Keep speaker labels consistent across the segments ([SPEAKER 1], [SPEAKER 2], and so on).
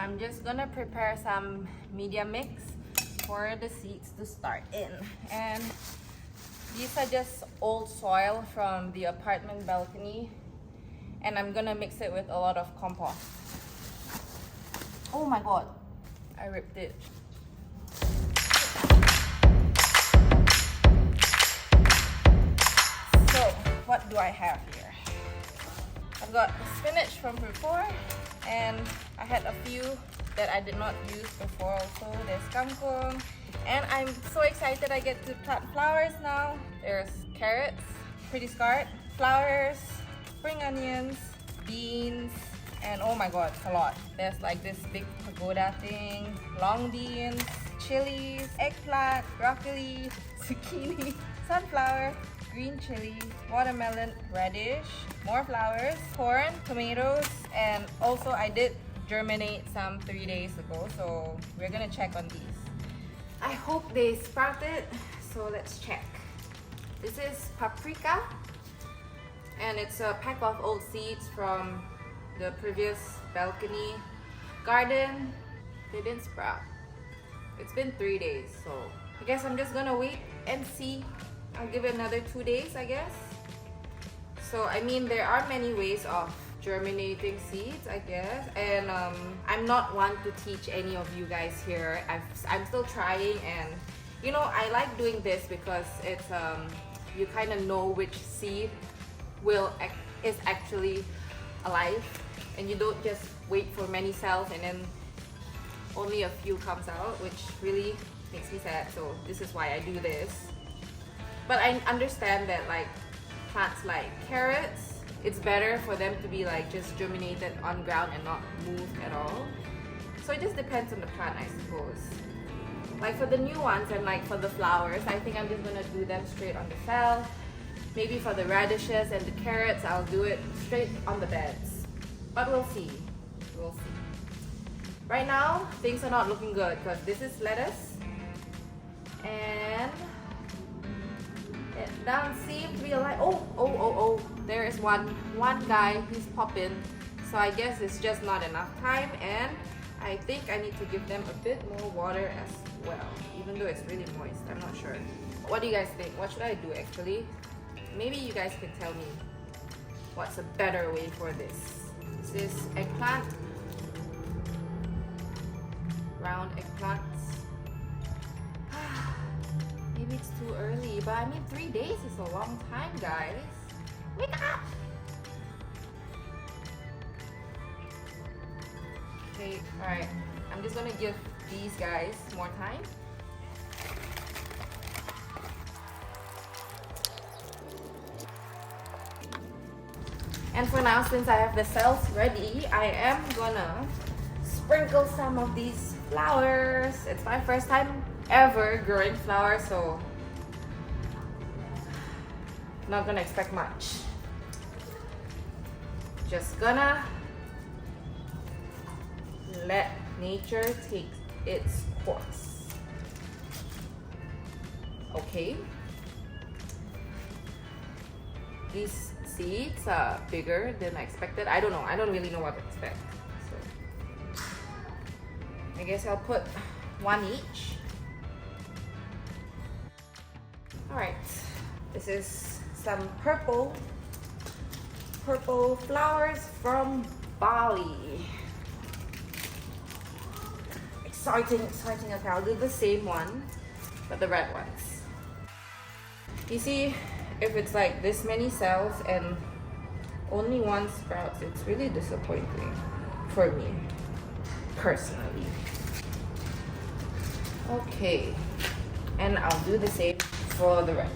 [SPEAKER 1] I'm just gonna prepare some media mix for the seeds to start in. And these are just old soil from the apartment balcony, and I'm gonna mix it with a lot of compost. Oh my god, I ripped it. So what do I have here? I've got spinach from before, and I had a few that I did not use before also. There's kangkong, and I'm so excited I get to plant flowers now. There's carrots, pretty scarred, flowers, spring onions, beans, and oh my god, it's a lot. There's like this big pagoda thing, long beans, chilies, eggplant, broccoli, zucchini, sunflower, green chili, watermelon, radish, more flowers, corn, tomatoes, and also I did germinate some 3 days ago, so we're gonna check on these. I hope they sprouted, so let's check. This is paprika, and it's a pack of old seeds from the previous balcony garden. They didn't sprout. It's been 3 days, so I guess I'm just gonna wait and see. I'll give it another 2 days, I guess. So I mean, there are many ways of germinating seeds, I guess, and I'm not one to teach any of you guys here. I'm still trying, and you know, I like doing this because it's you kind of know which seed is actually alive, and you don't just wait for many cells and then only a few comes out, which really makes me sad. So this is why I do this. But I understand that like plants like carrots, it's better for them to be like just germinated on ground and not moved at all. So it just depends on the plant, I suppose. Like for the new ones and like for the flowers, I think I'm just gonna do them straight on the cell. Maybe for the radishes and the carrots, I'll do it straight on the beds. But we'll see. We'll see. Right now, things are not looking good because this is lettuce, and it doesn't seem to be alive. Oh, there is one guy who's popping, so I guess it's just not enough time, and I think I need to give them a bit more water as well, even though it's really moist. I'm not sure. What do you guys think? What should I do actually? Maybe you guys can tell me what's a better way for this. Is this eggplant? Round eggplants. Maybe it's too early, but I mean 3 days is a long time, guys. Wake up! Okay, alright. I'm just gonna give these guys more time. And for now, since I have the cells ready, I am gonna sprinkle some of these flowers. It's my first time ever growing flowers, so not gonna expect much. Just gonna let nature take its course. Okay. These seeds are bigger than I expected. I don't know. I don't really know what to expect. So I guess I'll put one each. Alright. This is some purple flowers from Bali. Exciting. Okay, I'll do the same one, but the red ones. You see, if it's like this many cells and only one sprouts, it's really disappointing for me personally. Okay, and I'll do the same for the rest.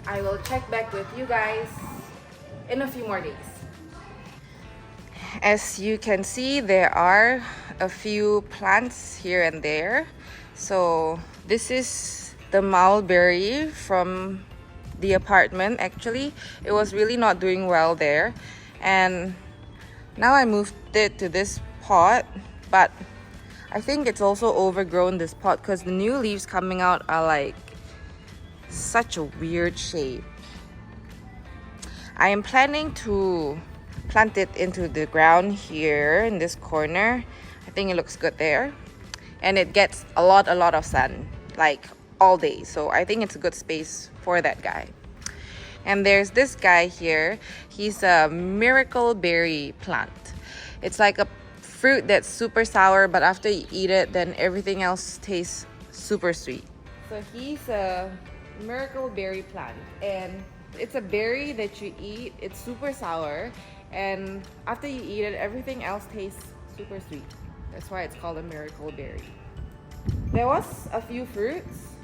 [SPEAKER 1] I will check back with you guys in a few more days. As you can see, there are a few plants here and there. So this is the mulberry from the apartment. Actually, it was really not doing well there, and now I moved it to this pot, but I think it's also overgrown this pot because the new leaves coming out are like such a weird shape. I am planning to plant it into the ground here in this corner. I think it looks good there. And it gets a lot of sun, like all day. So I think it's a good space for that guy. And there's this guy here. He's a miracle berry plant. It's like a fruit that's super sour, but after you eat it, then everything else tastes super sweet. So he's a miracle berry plant, and it's a berry that you eat. It's super sour, and after you eat it, everything else tastes super sweet. That's why it's called a miracle berry. There was a few fruits,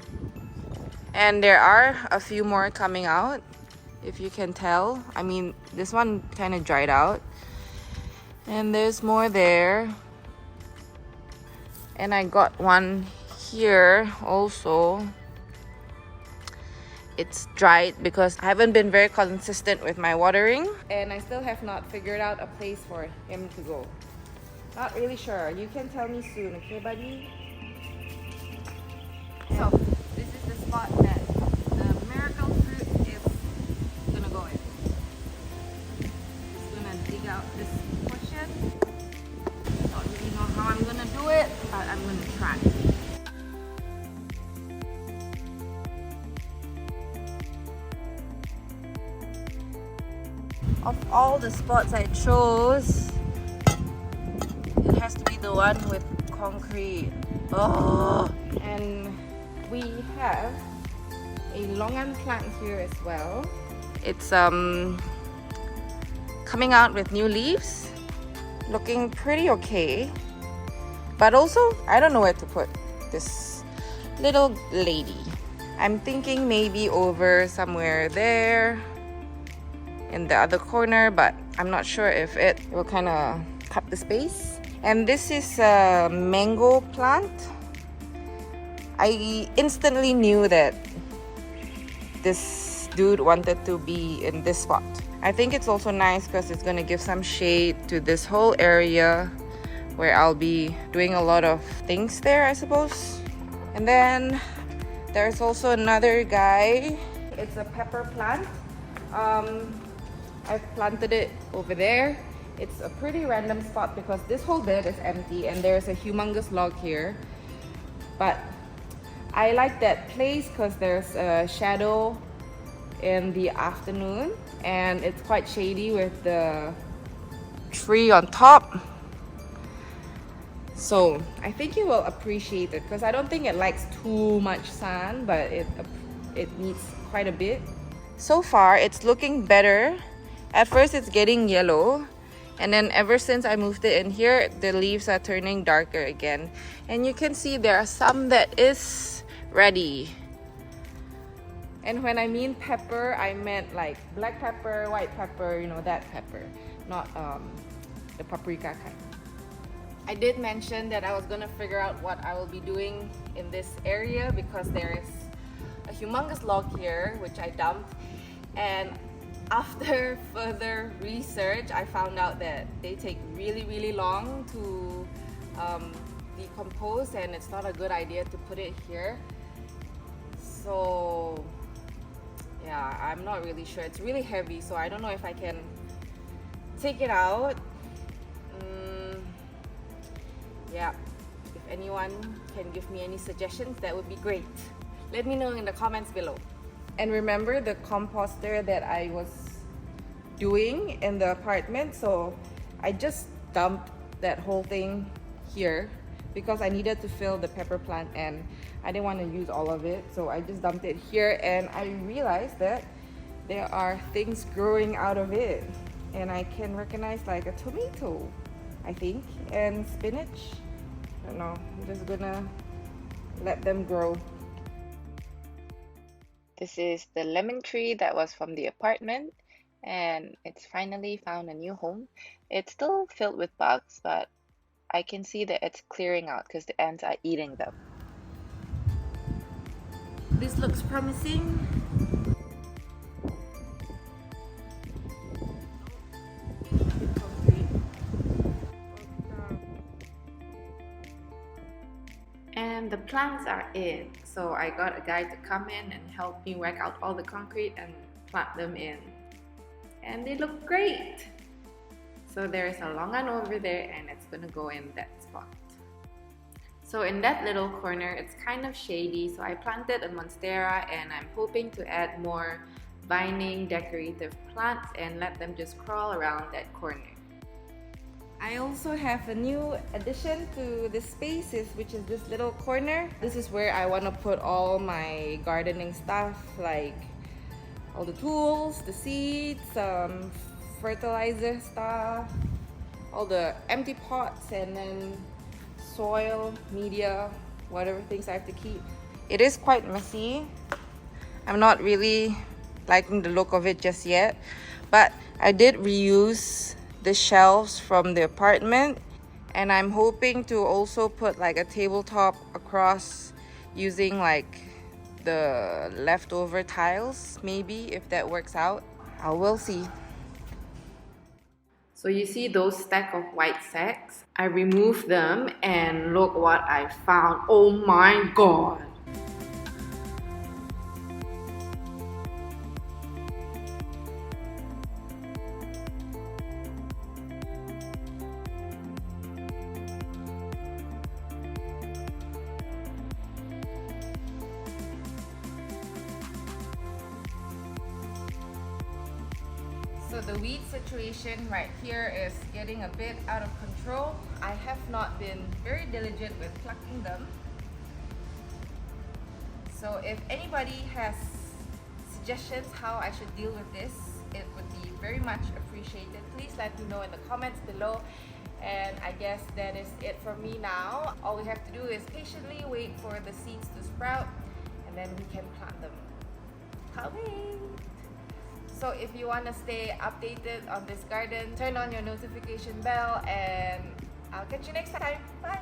[SPEAKER 1] and there are a few more coming out, if you can tell. I mean, this one kind of dried out, and there's more there. And I got one here also. It's dried because I haven't been very consistent with my watering, and I still have not figured out a place for him to go. Not really sure. You can tell me soon, okay, buddy? So, this is the spot that the miracle fruit is gonna go in. Just gonna dig out this portion. Don't really know how I'm gonna do it, but I'm gonna try. Of all the spots I chose, it has to be the one with concrete. Oh, and we have a longan plant here as well. It's coming out with new leaves, looking pretty okay. But also, I don't know where to put this little lady. I'm thinking maybe over somewhere there in the other corner, but I'm not sure if it will kind of cut the space. And this is a mango plant. I instantly knew that this dude wanted to be in this spot. I think it's also nice because it's gonna give some shade to this whole area where I'll be doing a lot of things there, I suppose. And then there's also another guy. It's a pepper plant. I've planted it over there. It's a pretty random spot because this whole bed is empty and there's a humongous log here. But I like that place because there's a shadow in the afternoon and it's quite shady with the tree on top. So I think you will appreciate it because I don't think it likes too much sun, but it needs quite a bit. So far it's looking better. At first it's getting yellow, and then ever since I moved it in here, the leaves are turning darker again. And you can see there are some that is ready. And when I mean pepper, I meant like black pepper, white pepper, you know, that pepper, not the paprika kind. I did mention that I was gonna figure out what I will be doing in this area because there is a humongous log here which I dumped, and after further research I found out that they take really long to decompose, and it's not a good idea to put it here. So yeah, I'm not really sure. It's really heavy, so I don't know if I can take it out. Yeah, if anyone can give me any suggestions, that would be great. Let me know in the comments below. And remember the composter that I was doing in the apartment, so I just dumped that whole thing here because I needed to fill the pepper plant and I didn't want to use all of it, so I just dumped it here, and I realized that there are things growing out of it, and I can recognize like a tomato, I think, and spinach. I don't know, I'm just gonna let them grow. This is the lemon tree that was from the apartment, and it's finally found a new home. It's still filled with bugs, but I can see that it's clearing out because the ants are eating them. This looks promising. And the plants are in, so I got a guy to come in and help me whack out all the concrete and plant them in, and they look great. So there's a longan over there and it's gonna go in that spot.
[SPEAKER 2] So in that little corner, it's kind of shady, so I planted a monstera and I'm hoping to add more vining decorative plants and let them just crawl around that corner.
[SPEAKER 1] I also have a new addition to the spaces, which is this little corner. This is where I want to put all my gardening stuff, like all the tools, the seeds, fertilizer stuff, all the empty pots, and then soil, media, whatever things I have to keep. It is quite messy. I'm not really liking the look of it just yet, but I did reuse the shelves from the apartment, and I'm hoping to also put like a tabletop across using like the leftover tiles, maybe, if that works out. I will see.
[SPEAKER 2] So you see those stack of white sacks? I removed them and look what I found. Oh my god!
[SPEAKER 1] So the weed situation right here is getting a bit out of control. I have not been very diligent with plucking them. So if anybody has suggestions how I should deal with this, it would be very much appreciated. Please let me know in the comments below. And I guess that is it for me now. All we have to do is patiently wait for the seeds to sprout, and then we can plant them. Can't wait! So if you want to stay updated on this garden, turn on your notification bell, and I'll catch you next time. Bye!